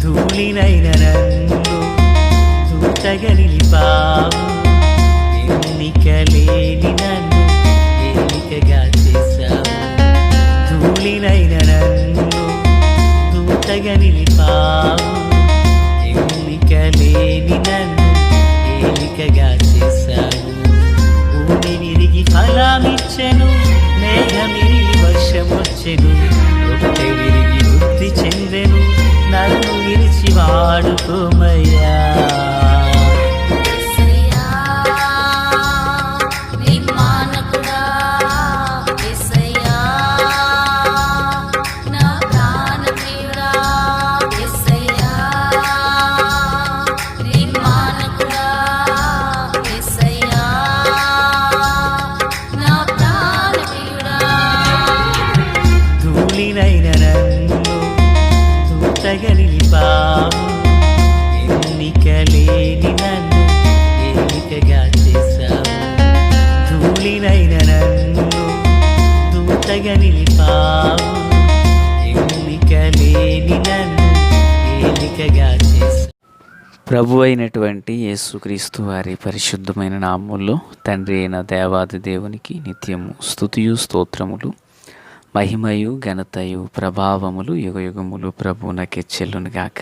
ధూళినైన నన్ను దూతగా నిలిపావు, ఎన్నికలేని నన్ను ఏలికగా చేశావు. ధూళినైన నన్ను దూతగా నిలిపావు, ఎన్నికలేని నన్ను ఏలికగా చేశావు. భూమి విరిగి ఫలమిచ్చెను, మేఘమిరిగి వర్షమొచ్చెను, రొట్టె విరిగి వృద్ధి చెందెను, నన్ను విరిచి వాడుకోమయ్యా. ధూళినైన నన్ను దూతగా నిలిపావు, ఎన్నికలేని నన్ను ఏలికగా చేశావు. ధూళినైన నన్ను దూతగా నిలిపావు, ఎన్నికలేని నన్ను ఏలికగా చేశావు. ప్రభు అయినటువంటి యేసుక్రీస్తు వారి పరిశుద్ధమైన నామములో తండ్రి అయిన దేవాది దేవునికి నిత్యము స్తుతియు స్తోత్రములు, మహిమయు ఘనతయు ప్రభావములు యుగయుగములు ప్రభువునకే చెల్లునుగాక.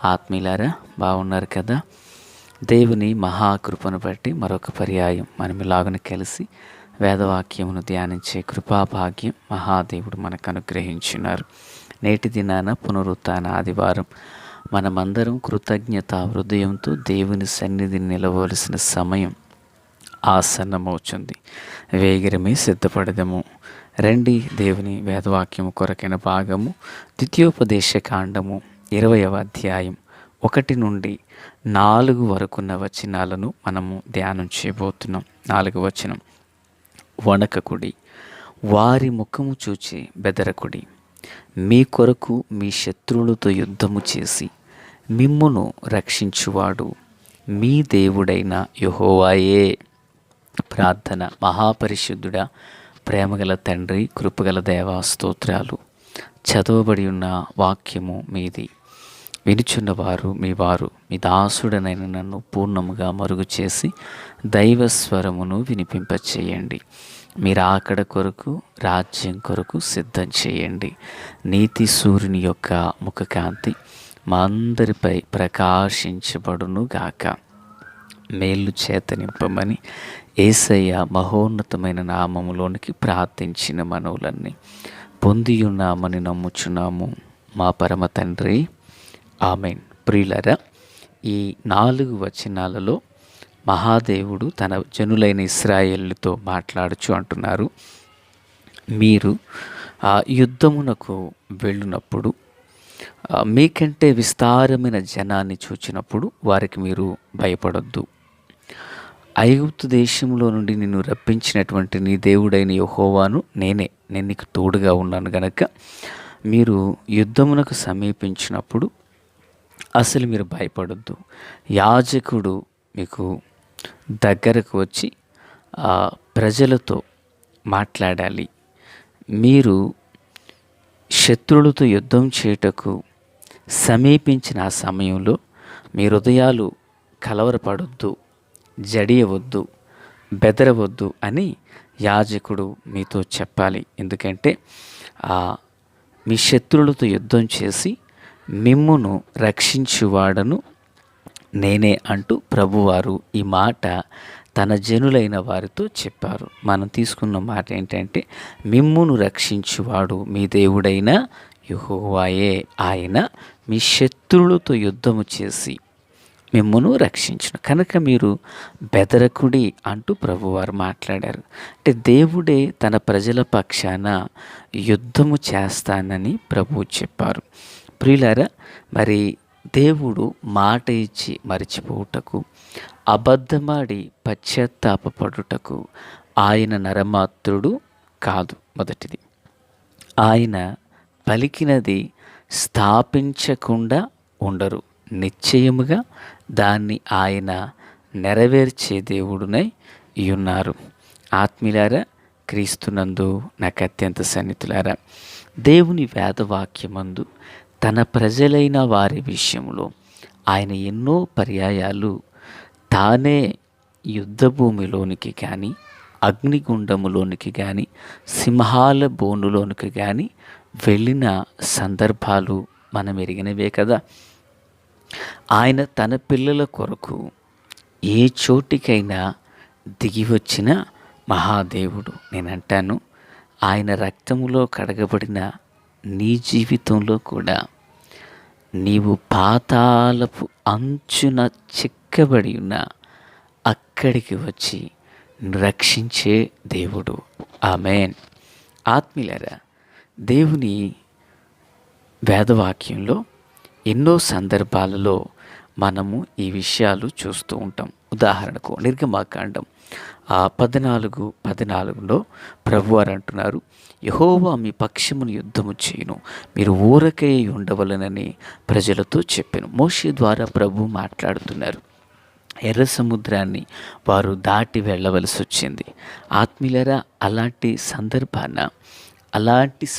ఆత్మీయులారా, బాగున్నారు కదా? దేవుని మహాకృపను బట్టి మరొక పర్యాయం మనం ఇలాగను కలిసి వేదవాక్యమును ధ్యానించే కృపాభాగ్యం మహాదేవుడు మనకు అనుగ్రహించున్నారు. నేటి దినాన పునరుత్థాన ఆదివారం మనమందరం కృతజ్ఞత హృదయంతో దేవుని సన్నిధిని నిలవలసిన సమయం ఆసన్నమవుతుంది. వేగిరమే సిద్ధపడదము. రండి, దేవుని వేదవాక్యము కొరకైన భాగము ద్వితీయోపదేశ కాండము 20వ అధ్యాయం 1 నుండి 4 వరకున్న వచనాలను మనము ధ్యానం చేయబోతున్నాం. 4వ వచనం: వణకకుడి, వారి ముఖము చూచి బెదరకుడి. మీ కొరకు మీ శత్రువులతో యుద్ధము చేసి మిమ్మును రక్షించువాడు మీ దేవుడైన యెహోవాయే. ప్రార్థన. మహాపరిశుద్ధుడా, ప్రేమగల తండ్రి, కృపగల దేవా, స్తోత్రాలు. చదవబడి ఉన్న వాక్యము మీది, వినుచున్నవారు మీ వారు. మీ దాసుడనైన నన్ను పూర్ణముగా మరుగు చేసి దైవస్వరమును వినిపింపచేయండి. మీరు ఆకడ కొరకు, రాజ్యం కొరకు సిద్ధం చేయండి. నీతి సూర్యుని యొక్క ముఖకాంతి మా అందరిపై ప్రకాశించబడును గాక. మేలు చేత నింపమని యేసయ్య మహోన్నతమైన నామములోనికి ప్రార్థించిన మనవులన్నీ పొందియున్నామని నమ్ముచున్నాము మా పరమ తండ్రి, ఆమెన్. ప్రియులారా, ఈ 4 వచనాలలో మహాదేవుడు తన జనులైన ఇశ్రాయేలుతో మాట్లాడుచు అంటున్నారు, మీరు యుద్ధమునకు వెళ్ళినప్పుడు మీకంటే విస్తారమైన జనాన్ని చూచినప్పుడు వారికి మీరు భయపడొద్దు. ఐగుప్తు దేశంలో నుండి నిన్ను రప్పించినటువంటి నీ దేవుడైన యెహోవాను నేను నీకు తోడుగా ఉన్నాను గనక మీరు యుద్ధమునకు సమీపించినప్పుడు అసలు మీరు భయపడొద్దు. యాజకుడు మీకు దగ్గరకు వచ్చి ప్రజలతో మాట్లాడాలి. మీరు శత్రువులతో యుద్ధం చేయుటకు సమీపించిన ఆ సమయంలో మీ హృదయాలు కలవరపడొద్దు, జడియవద్దు, బెదరవద్దు అని యాజకుడు మీతో చెప్పాలి. ఎందుకంటే మీ శత్రువులతో యుద్ధం చేసి మిమ్మును రక్షించువాడను నేనే అంటూ ప్రభువారు ఈ మాట తన జనులైన వారితో చెప్పారు. మనం తీసుకున్న మాట ఏంటంటే, మిమ్మును రక్షించువాడు మీ దేవుడైన యెహోవాయే. ఆయన మీ శత్రువులతో యుద్ధము చేసి మిమ్మును రక్షించును కనుక మీరు బెదరకుడి అంటూ ప్రభువారు మాట్లాడారు. అంటే దేవుడే తన ప్రజల పక్షాన యుద్ధము చేస్తానని ప్రభువు చెప్పారు. ప్రియులారా, మరి దేవుడు మాట ఇచ్చి మరిచిపోవుటకు, అబద్ధమాడి పశ్చాత్తాపపడుటకు ఆయన నరమాత్రుడు కాదు. మొదటిది, ఆయన పలికినది స్థాపించకుండా ఉండరు. నిశ్చయముగా దాన్ని ఆయన నెరవేర్చే దేవుడునై ఉన్నారు. ఆత్మీయులారా, క్రీస్తునందు నాకు అత్యంత సన్నిహితులారా, దేవుని వేదవాక్యమందు తన ప్రజలైన వారి విషయంలో ఆయన ఎన్నో పర్యాయాలు తానే యుద్ధభూమిలోనికి కానీ, అగ్నిగుండములోనికి కానీ, సింహాల బోనులోనికి కానీ వెళ్ళిన సందర్భాలు మనం ఎరిగినవే కదా. ఆయన తన పిల్లల కొరకు ఏ చోటికైనా దిగి వచ్చిన మహాదేవుడు. నేనంటాను, ఆయన రక్తములో కడగబడిన నీ జీవితంలో కూడా నీవు పాతాళపు అంచున చిక్కబడి ఉన్న అక్కడికి వచ్చి రక్షించే దేవుడు. ఆమేన్. ఆత్మీయులారా, దేవుని వేదవాక్యంలో ఎన్నో సందర్భాలలో మనము ఈ విషయాలు చూస్తూ ఉంటాం. ఉదాహరణకు నిర్గమాకాండం 14:14లో ప్రభువారు అంటున్నారు, యెహోవా మీ పక్షమును యుద్ధము చేయును, మీరు ఊరకై ఉండవలనని ప్రజలతో చెప్పాను. మోషే ద్వారా ప్రభు మాట్లాడుతున్నారు. ఎర్ర సముద్రాన్ని వారు దాటి వెళ్ళవలసి వచ్చింది. ఆత్మీయులారా, అలాంటి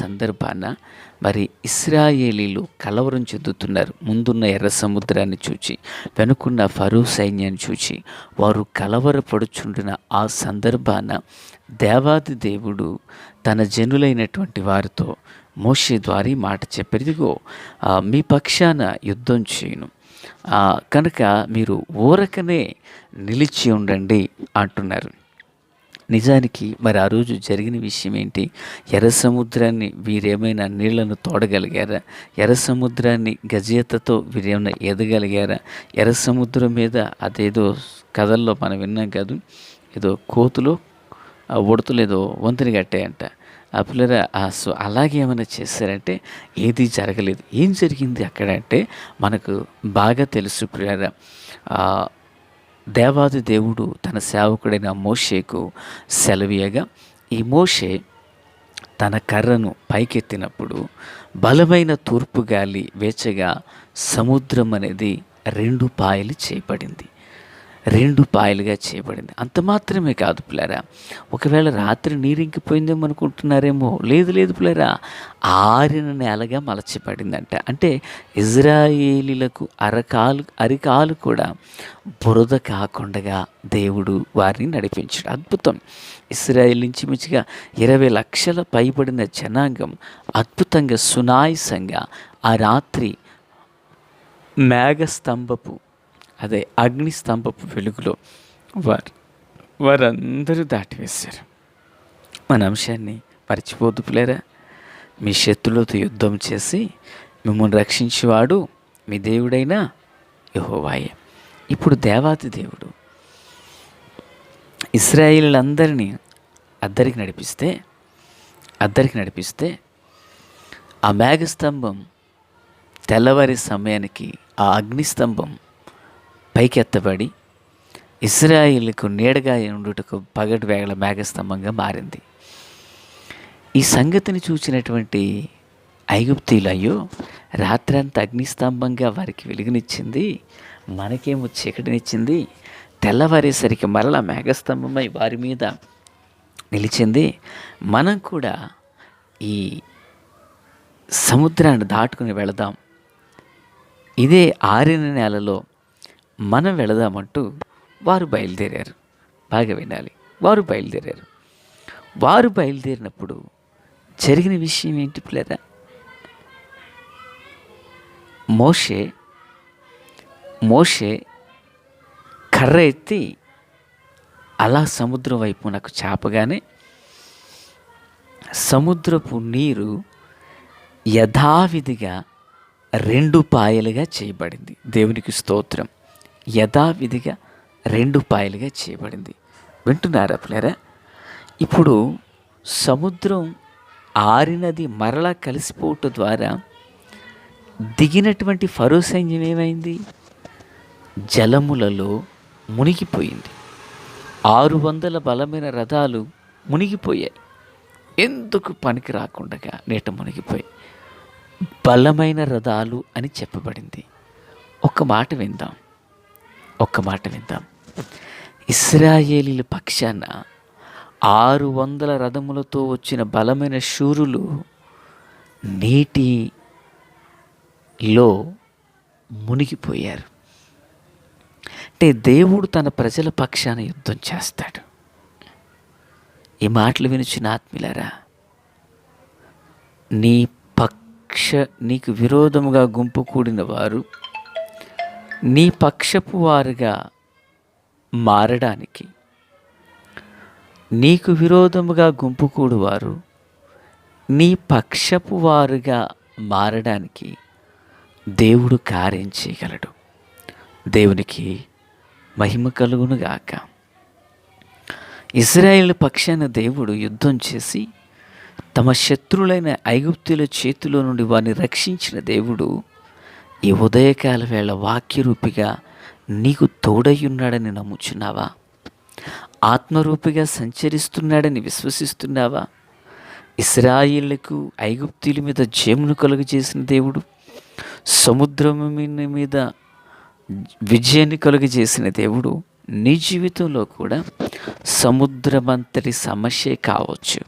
సందర్భాన మరి ఇశ్రాయేలీలు కలవరం చెందుతున్నారు. ముందున్న ఎర్ర సముద్రాన్ని చూచి, వెనుకున్న ఫరో సైన్యాన్ని చూచి వారు కలవరపడుచుండిన ఆ సందర్భాన దేవాది దేవుడు తన జనులైనటువంటి వారితో మోషే ద్వారా మాట చెప్పారు, ఇదిగో మీ పక్షాన యుద్ధం చేయను, కనుక మీరు ఊరకనే నిలిచి ఉండండి అంటున్నారు. నిజానికి మరి ఆ రోజు జరిగిన విషయం ఏంటి? ఎర్ర సముద్రాన్ని వీరేమైనా నీళ్లను తోడగలిగారా? ఎర్ర సముద్రాన్ని గజేతతో వీరేమైనా ఎదగలిగారా? ఎర్ర సముద్రం మీద అదేదో కథల్లో మనం విన్నాం కాదు, ఏదో కోతులు ఉడతలు ఏదో వంతెన కట్టాయంట. ఆ పిల్లరా అలాగే ఏమైనా చేశారంటే ఏది జరగలేదు. ఏం జరిగింది అక్కడ అంటే మనకు బాగా తెలుసు పిల్లరా. దేవాది దేవుడు తన సేవకుడైన మోషేకు సెలవీయగా, ఈ మోషే తన కర్రను పైకెత్తినప్పుడు బలమైన తూర్పు గాలి వేచగా సముద్రం అనేది 2 పాయలు చేయబడింది. 2 పాయలుగా చేయబడింది. అంత మాత్రమే కాదు పిల్లరా, ఒకవేళ రాత్రి నీరింకిపోయిందేమో అనుకుంటున్నారేమో. లేదు పిల్లరా, ఆరిన నేలగా మలచబడిందంట. అంటే ఇజ్రాయేలీలకు అరికాలు కూడా బురద కాకుండా దేవుడు వారిని నడిపించాడు. అద్భుతం. ఇశ్రాయేల్ నుంచి మించిగా 20 లక్షల పైబడిన జనాంగం అద్భుతంగా సునాయసంగా ఆ రాత్రి అగ్నిస్తంభపు వెలుగులో వారందరూ దాటివేశారు. మన అంశాన్ని మర్చిపోద్దు పిల్లరా. మీ శత్రులతో యుద్ధం చేసి మిమ్మల్ని రక్షించేవాడు మీ దేవుడైన యెహోవాయే. ఇప్పుడు దేవాది దేవుడు ఇశ్రాయేలీయులందరినీ అద్దరికి నడిపిస్తే ఆ మేఘస్తంభం తెల్లవారి సమయానికి ఆ అగ్నిస్తంభం పైకెత్తబడి ఇశ్రాయేలుకు నీడగా ఉండుటకు పగటి వేళ మేఘస్తంభంగా మారింది. ఈ సంగతిని చూసినటువంటి ఐగుప్తీయులు, అయ్యో రాత్రంతా అగ్నిస్తంభంగా వారికి వెలుగునిచ్చింది, మనకేమో చీకటినిచ్చింది, తెల్లవారేసరికి మరలా మేఘస్తంభమై వారి మీద నిలిచింది, మనం కూడా ఈ సముద్రాన్ని దాటుకుని వెళదాం, ఇదే ఆరిన నేలలో మనం వెళదామంటూ వారు బయలుదేరారు. బాగా వినాలి, వారు బయలుదేరినప్పుడు జరిగిన విషయం ఏంటి పిల్లరా? మోషే కర్ర ఎత్తి అలా సముద్రం వైపు నాకు చాపగానే సముద్రపు నీరు యథావిధిగా 2 పాయలుగా చేయబడింది. దేవునికి స్తోత్రం. యథావిధిగా 2 పాయలుగా చేయబడింది. వింటున్నారా పిల్లరా? ఇప్పుడు సముద్రం ఆరినది మరలా కలిసిపోవటం ద్వారా దిగినటువంటి ఫరో సైన్యం ఏమైంది? జలములలో మునిగిపోయింది. 600 బలమైన రథాలు మునిగిపోయాయి. ఎందుకు పనికి రాకుండా నీట మునిగిపోయి బలమైన రథాలు అని చెప్పబడింది. ఒక్క మాట విందాం. ఇశ్రాయేలీల పక్షాన 600 రథములతో వచ్చిన బలమైన శూరులు నీటి లో మునిగిపోయారు. అంటే దేవుడు తన ప్రజల పక్షాన యుద్ధం చేస్తాడు. ఈ మాటలు వినిచిన ఆత్మీయులారా, నీ నీకు విరోధముగా గుంపు కూడిన వారు నీ పక్షపు వారుగా మారడానికి, నీకు విరోధముగా గుంపు కూడువారు నీ పక్షపు వారుగా మారడానికి దేవుడు కార్యం చేయగలడు. దేవునికి మహిమ కలుగునుగాక. ఇశ్రాయేలు పక్షాన దేవుడు యుద్ధం చేసి తమ శత్రులైన ఐగుప్తుల చేతిలో నుండి వారిని రక్షించిన దేవుడు ఈ ఉదయకాల వేళ వాక్యరూపిగా నీకు తోడయ్యున్నాడని నమ్ముచున్నావా? ఆత్మరూపిగా సంచరిస్తున్నాడని విశ్వసిస్తున్నావా? ఇశ్రాయేలుకు ఐగుప్తీయుల మీద జయమును కలుగజేసిన దేవుడు, సముద్రం మీద విజయాన్ని కలుగజేసిన దేవుడు నీ జీవితంలో కూడా సముద్రమంతటి సమస్యే కావచ్చు,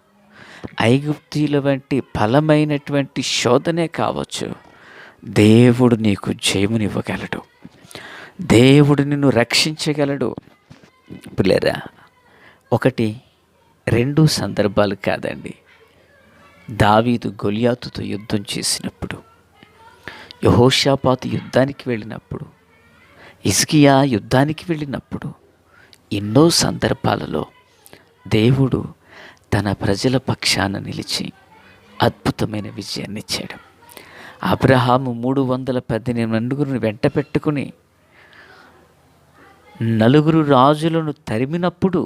ఐగుప్తీయుల వంటి బలమైనటువంటి శోధనే కావచ్చు, దేవుడు నీకు జయమునివ్వగలడు. దేవుడు నిన్ను రక్షించగలడు. పిల్లరా, 1, 2 సందర్భాలు కాదండి. దావీదు గొలియాతుతో యుద్ధం చేసినప్పుడు, యెహోషాపాతు యుద్ధానికి వెళ్ళినప్పుడు, హిజ్కియా యుద్ధానికి వెళ్ళినప్పుడు, ఎన్నో సందర్భాలలో దేవుడు తన ప్రజల పక్షాన నిలిచి అద్భుతమైన విజయాన్ని ఇచ్చాడు. అబ్రహాము 318 వెంట పెట్టుకుని 4 రాజులను తరిమినప్పుడు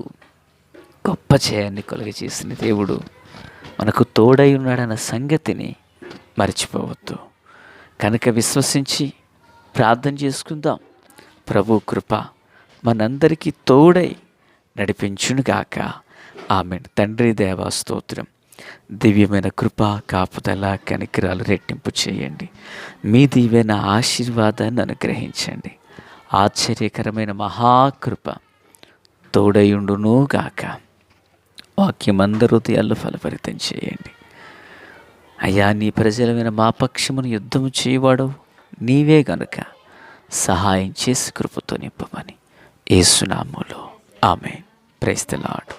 గొప్ప జయాన్ని కలుగజేసిన దేవుడు మనకు తోడై ఉన్నాడన్న సంగతిని మర్చిపోవద్దు. కనుక విశ్వసించి ప్రార్థన చేసుకుందాం. ప్రభు కృప మనందరికీ తోడై నడిపించునుగాక. ఆమేన్. తండ్రి దేవా స్తోత్రం. దివ్యమైన కృప, కాపుదల, కనికరాలు రెట్టింపు చేయండి. మీ దివ్యమైన ఆశీర్వాదాన్ని అనుగ్రహించండి. ఆశ్చర్యకరమైన మహాకృప తోడయుండునుగాక. వాక్యమందరూ హృదయాల్లో ఫలభరితం చేయండి. అయ్యా, నీ ప్రజలమైన మా పక్షమును యుద్ధము చేయవాడు నీవే గనుక సహాయం చేసి కృపతో నింపమని యేసు నామములో ఆమేన్. Praise the lord.